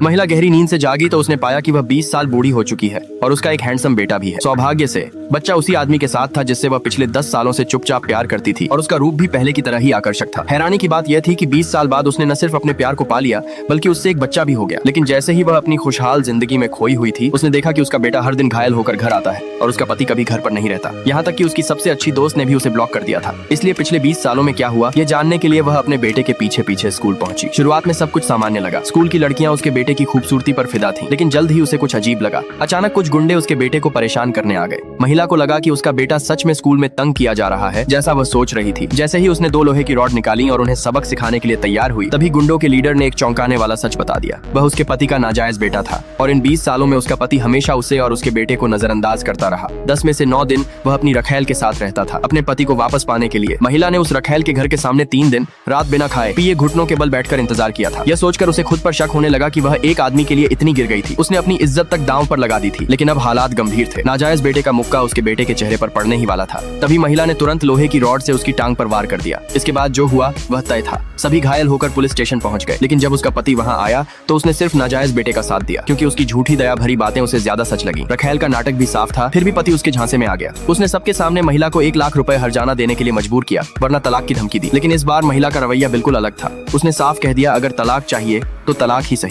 महिला गहरी नींद से जागी तो उसने पाया कि वह 20 साल बूढ़ी हो चुकी है और उसका एक हैंडसम बेटा भी है। सौभाग्य से बच्चा उसी आदमी के साथ था जिससे वह पिछले 10 सालों से चुपचाप प्यार करती थी और उसका रूप भी पहले की तरह ही आकर्षक था। हैरानी की बात यह थी कि 20 साल बाद उसने न सिर्फ अपने प्यार को पा लिया बल्कि उससे एक बच्चा भी हो गया। लेकिन जैसे ही वह अपनी खुशहाल जिंदगी में खोई हुई थी, उसने देखा कि उसका बेटा हर दिन घायल होकर घर आता है और उसका पति कभी घर पर नहीं रहता। यहाँ तक कि उसकी सबसे अच्छी दोस्त ने भी उसे ब्लॉक कर दिया था। इसलिए पिछले 20 सालों में क्या हुआ, ये जानने के लिए वह अपने बेटे के पीछे पीछे स्कूल पहुंची। शुरुआत में सब कुछ सामान्य लगा। स्कूल की लड़कियां उसके बेटे की खूबसूरती पर फिदा थीं, लेकिन जल्द ही उसे कुछ अजीब लगा। अचानक कुछ गुंडे उसके बेटे को परेशान करने आ गए। महिला को लगा कि उसका बेटा सच में स्कूल में तंग किया जा रहा है, जैसा वह सोच रही थी। जैसे ही उसने 2 लोहे की रॉड निकाली और उन्हें सबक सिखाने के लिए तैयार हुई, तभी गुंडों के लीडर ने एक चौंकाने वाला सच बता दिया। वह उसके पति का नाजायज बेटा था और इन 20 सालों में उसका पति हमेशा उसे और उसके बेटे को नजरअंदाज करता रहा। 10 में से 9 दिन वह अपनी रखैल के साथ रहता था। अपने पति को वापस पाने के लिए महिला ने उस रखैल के घर के सामने 3 दिन रात बिना खाए पिए घुटनों के बल बैठकर इंतजार किया था। यह सोचकर उसे खुद पर शक होने लगा कि वह एक आदमी के लिए इतनी गिर गई थी। उसने अपनी इज्जत तक दांव पर लगा दी थी, लेकिन अब हालात गंभीर थे। नाजायज बेटे का मुक्का उसके बेटे के चेहरे पर पड़ने ही वाला था। तभी महिला ने तुरंत लोहे की रॉड से उसकी टांग पर वार कर दिया। इसके बाद जो हुआ वह तय था। सभी घायल होकर पुलिस स्टेशन पहुंच गए, लेकिन जब उसका पति वहां आया तो उसने सिर्फ नाजायज बेटे का साथ दिया, क्योंकि उसकी झूठी दया भरी बातें उसे ज्यादा सच लगी। रखैल का नाटक भी साफ था, फिर भी पति उसके झांसे में आ गया। उसने सबके सामने महिला को 1 लाख रुपए हर्जाना देने के लिए मजबूर किया, वरना तलाक की धमकी दी। लेकिन इस बार महिला का रवैया बिल्कुल अलग था। उसने साफ कह दिया, अगर तलाक चाहिए तो तलाक ही सही।